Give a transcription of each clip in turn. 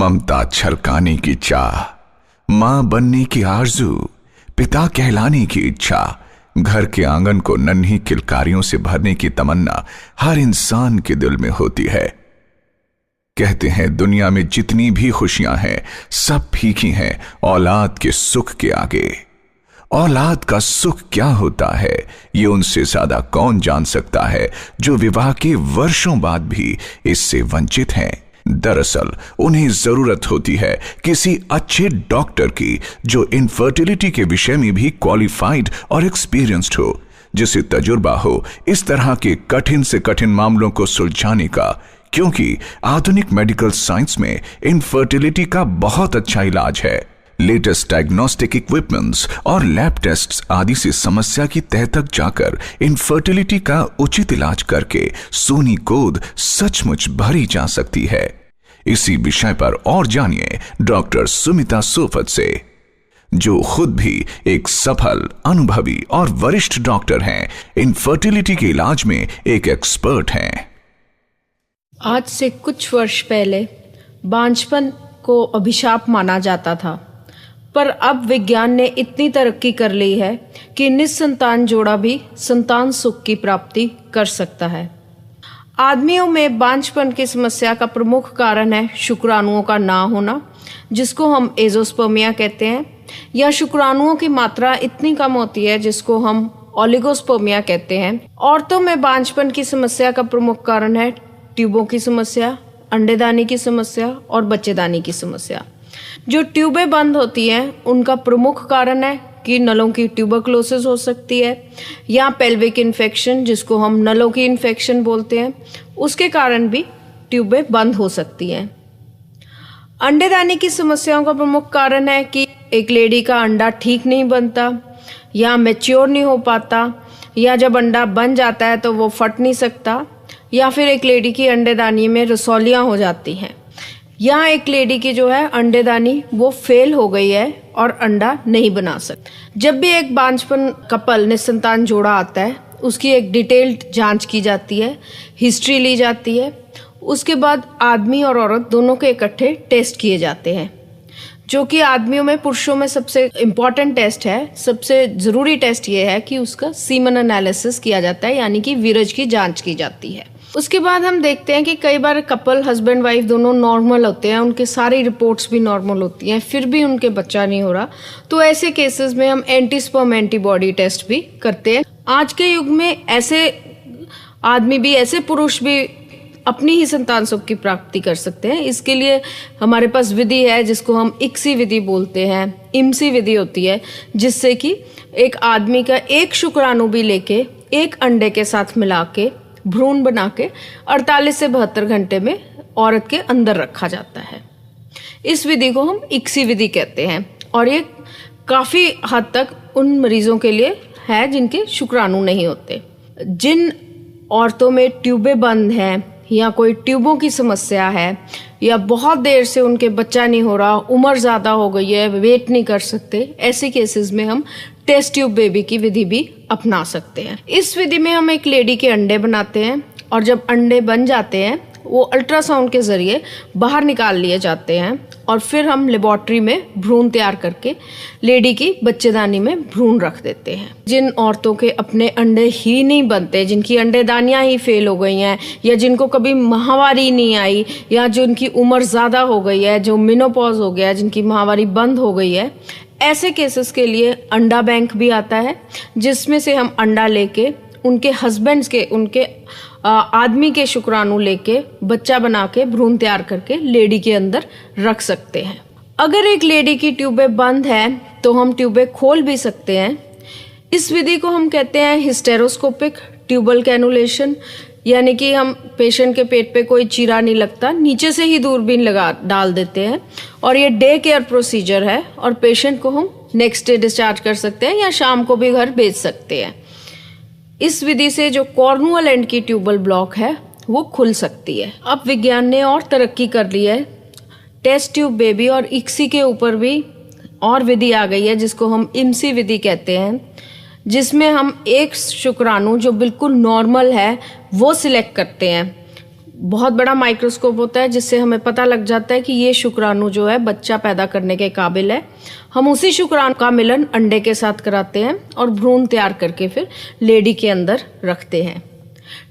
ममता छलकाने की चाह, मां बनने की आरजू, पिता कहलाने की इच्छा, घर के आंगन को नन्ही किलकारियों से भरने की तमन्ना हर इंसान के दिल में होती है। कहते हैं दुनिया में जितनी भी खुशियां हैं सब फीकी हैं औलाद के सुख के आगे। औलाद का सुख क्या होता है ये उनसे ज्यादा कौन जान सकता है जो विवाह के वर्षों बाद भी इससे वंचित हैं। दरअसल उन्हें जरूरत होती है किसी अच्छे डॉक्टर की जो इनफर्टिलिटी के विषय में भी क्वालिफाइड और एक्सपीरियंस्ड हो, जिसे तजुर्बा हो इस तरह के कठिन से कठिन मामलों को सुलझाने का, क्योंकि आधुनिक मेडिकल साइंस में इनफर्टिलिटी का बहुत अच्छा इलाज है। लेटेस्ट डायग्नोस्टिक इक्विपमेंट्स और लैब टेस्ट्स आदि से समस्या की तह तक जाकर इनफर्टिलिटी का उचित इलाज करके सूनी गोद सचमुच भरी जा सकती है। इसी विषय पर और जानिए डॉक्टर सुमिता सोफत से, जो खुद भी एक सफल, अनुभवी और वरिष्ठ डॉक्टर हैं। इनफर्टिलिटी के इलाज में एक एक्सपर्ट हैं। आज से कुछ वर्ष पहले बांझपन को अभिशाप माना जाता था, पर अब विज्ञान ने इतनी तरक्की कर ली है कि निसंतान जोड़ा भी संतान सुख की प्राप्ति कर सकता है। आदमियों में बांझपन की समस्या का प्रमुख कारण है शुक्राणुओं का ना होना, जिसको हम एजोस्पर्मिया कहते हैं, या शुक्राणुओं की मात्रा इतनी कम होती है जिसको हम ओलिगोस्पर्मिया कहते हैं। औरतों में बांझपन की समस्या का प्रमुख कारण है ट्यूबों की समस्या, अंडेदानी की समस्या और बच्चेदानी की समस्या। जो ट्यूबें बंद होती हैं उनका प्रमुख कारण है कि नलों की ट्यूबरक्लोसिस हो सकती है, या पेल्विक इन्फेक्शन जिसको हम नलों की इन्फेक्शन बोलते हैं, उसके कारण भी ट्यूबें बंद हो सकती हैं। अंडेदानी की समस्याओं का प्रमुख कारण है कि एक लेडी का अंडा ठीक नहीं बनता, या मैच्योर नहीं हो पाता, या जब अंडा बन जाता है तो वो फट नहीं सकता, या फिर एक लेडी की अंडेदानी में रसौलियाँ हो जाती हैं, या एक लेडी की जो है अंडेदानी वो फेल हो गई है और अंडा नहीं बना सकती। जब भी एक बांझपन कपल निसंतान जोड़ा आता है उसकी एक डिटेल्ड जांच की जाती है, हिस्ट्री ली जाती है, उसके बाद आदमी और औरत दोनों के इकट्ठे टेस्ट किए जाते हैं, जो कि आदमियों में पुरुषों में सबसे इम्पॉर्टेंट टेस्ट है। सबसे ज़रूरी टेस्ट ये है कि उसका सीमन एनालिसिस किया जाता है, यानी कि वीरज की जांच की जाती है। उसके बाद हम देखते हैं कि कई बार कपल हस्बैंड वाइफ दोनों नॉर्मल होते हैं, उनके सारी रिपोर्ट्स भी नॉर्मल होती हैं, फिर भी उनके बच्चा नहीं हो रहा, तो ऐसे केसेस में हम एंटीस्पर्म एंटीबॉडी टेस्ट भी करते हैं। आज के युग में ऐसे आदमी भी, ऐसे पुरुष भी अपनी ही संतान सुख की प्राप्ति कर सकते हैं। इसके लिए हमारे पास विधि है जिसको हम इक्सी विधि बोलते हैं। इमसी विधि होती है जिससे कि एक आदमी का एक शुक्राणु भी लेके एक अंडे के साथ मिला के भ्रूण बना के 48 से 72 घंटे में औरत के अंदर रखा जाता है। इस विधि को हम इक्सी विधि कहते हैं, और ये काफ़ी हद तक उन मरीजों के लिए है जिनके शुक्राणु नहीं होते। जिन औरतों में ट्यूबें बंद हैं, या कोई ट्यूबों की समस्या है, या बहुत देर से उनके बच्चा नहीं हो रहा, उम्र ज़्यादा हो गई है, वेट नहीं कर सकते, ऐसे केसेस में हम टेस्ट ट्यूब बेबी की विधि भी अपना सकते हैं। इस विधि में हम एक लेडी के अंडे बनाते हैं, और जब अंडे बन जाते हैं वो अल्ट्रासाउंड के ज़रिए बाहर निकाल लिए जाते हैं, और फिर हम लेबोरेटरी में भ्रूण तैयार करके लेडी की बच्चेदानी में भ्रूण रख देते हैं। जिन औरतों के अपने अंडे ही नहीं बनते, जिनकी अंडेदानियाँ ही फेल हो गई हैं, या जिनको कभी माहवारी नहीं आई, या जिनकी उम्र ज़्यादा हो गई है, जो मेनोपॉज हो गया है, जिनकी माहवारी बंद हो गई है, ऐसे केसेस के लिए अंडा बैंक भी आता है, जिसमें से हम अंडा लेके उनके हस्बैंड्स के, उनके आदमी के शुक्राणु लेके बच्चा बना के भ्रूण तैयार करके लेडी के अंदर रख सकते हैं। अगर एक लेडी की ट्यूबें बंद है तो हम ट्यूबें खोल भी सकते हैं। इस विधि को हम कहते हैं हिस्टेरोस्कोपिक ट्यूबल कैनुलेशन, यानी कि हम पेशेंट के पेट पे कोई चीरा नहीं लगता, नीचे से ही दूरबीन लगा डाल देते हैं, और ये डे केयर प्रोसीजर है, और पेशेंट को हम नेक्स्ट डे डिस्चार्ज कर सकते हैं या शाम को भी घर भेज सकते हैं। इस विधि से जो कॉर्नुअल एंड की ट्यूबल ब्लॉक है वो खुल सकती है। अब विज्ञान ने और तरक्की कर ली है, टेस्ट ट्यूब बेबी और इक्सी के ऊपर भी और विधि आ गई है जिसको हम इमसी विधि कहते हैं, जिसमें हम एक शुक्राणु जो बिल्कुल नॉर्मल है वो सिलेक्ट करते हैं, बहुत बड़ा माइक्रोस्कोप होता है जिससे हमें पता लग जाता है कि ये शुक्राणु जो है बच्चा पैदा करने के काबिल है। हम उसी शुक्राणु का मिलन अंडे के साथ कराते हैं और भ्रूण तैयार करके फिर लेडी के अंदर रखते हैं।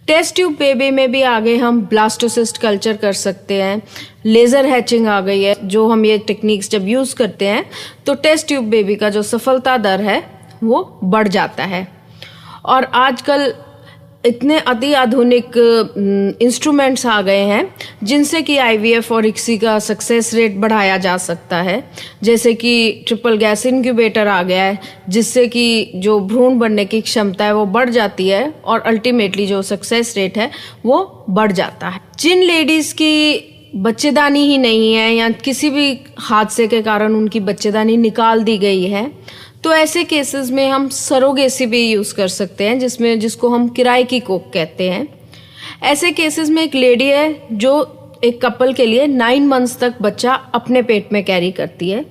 टेस्ट ट्यूब बेबी में भी आगे हम ब्लास्टोसिस्ट कल्चर कर सकते हैं। लेज़र हैचिंग आ गई है, जो हम ये टेक्निक्स जब यूज़ करते हैं तो टेस्ट ट्यूब बेबी का जो सफलता दर है वो बढ़ जाता है। और आजकल इतने अति आधुनिक इंस्ट्रूमेंट्स आ गए हैं जिनसे कि आईवीएफ और इक्सी का सक्सेस रेट बढ़ाया जा सकता है। जैसे कि ट्रिपल गैस इनक्यूबेटर आ गया है जिससे कि जो भ्रूण बनने की क्षमता है वो बढ़ जाती है और अल्टीमेटली जो सक्सेस रेट है वो बढ़ जाता है। जिन लेडीज़ की बच्चेदानी ही नहीं है या किसी भी हादसे के कारण उनकी बच्चेदानी निकाल दी गई है तो ऐसे केसेस में हम सरोगेसी भी यूज़ कर सकते हैं, जिसको हम किराए की कोख कहते हैं। ऐसे केसेस में एक लेडी है जो एक कपल के लिए 9 मंथ्स तक बच्चा अपने पेट में कैरी करती है।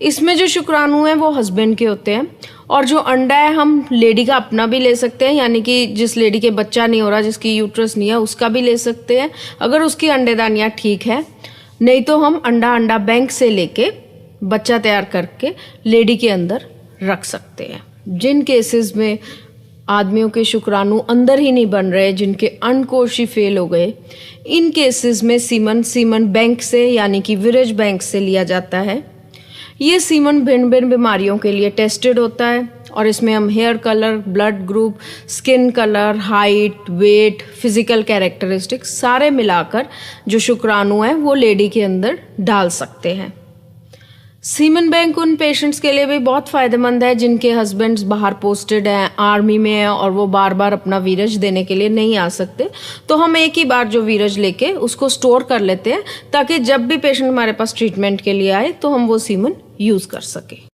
इसमें जो शुक्राणु हैं वो हस्बैंड के होते हैं और जो अंडा है हम लेडी का अपना भी ले सकते हैं, यानी कि जिस लेडी के बच्चा नहीं हो रहा, जिसकी यूट्रस नहीं है, उसका भी ले सकते हैं अगर उसकी अंडेदानियाँ ठीक है। नहीं तो हम अंडा बैंक से लेके बच्चा तैयार करके लेडी के अंदर रख सकते हैं। जिन केसेस में आदमियों के शुक्राणु अंदर ही नहीं बन रहे, जिनके अंडकोश ही फेल हो गए, इन केसेस में सीमन बैंक से यानी कि वीरज बैंक से लिया जाता है। ये सीमन भिन्न भिन्न बीमारियों के लिए टेस्टेड होता है और इसमें हम hair colour, blood group, skin colour, height, weight, physical characteristics सारे मिलाकर जो शुक्राणु है वो लेडी के अंदर डाल सकते हैं। सीमन बैंक उन पेशेंट्स के लिए भी बहुत फ़ायदेमंद है जिनके हस्बैंड्स बाहर पोस्टेड हैं, आर्मी में हैं और वो बार बार अपना वीरज देने के लिए नहीं आ सकते। तो हम एक ही बार जो वीरज लेके उसको स्टोर कर लेते हैं ताकि जब भी पेशेंट हमारे पास ट्रीटमेंट के लिए आए तो हम वो सीमन यूज़ कर सकें।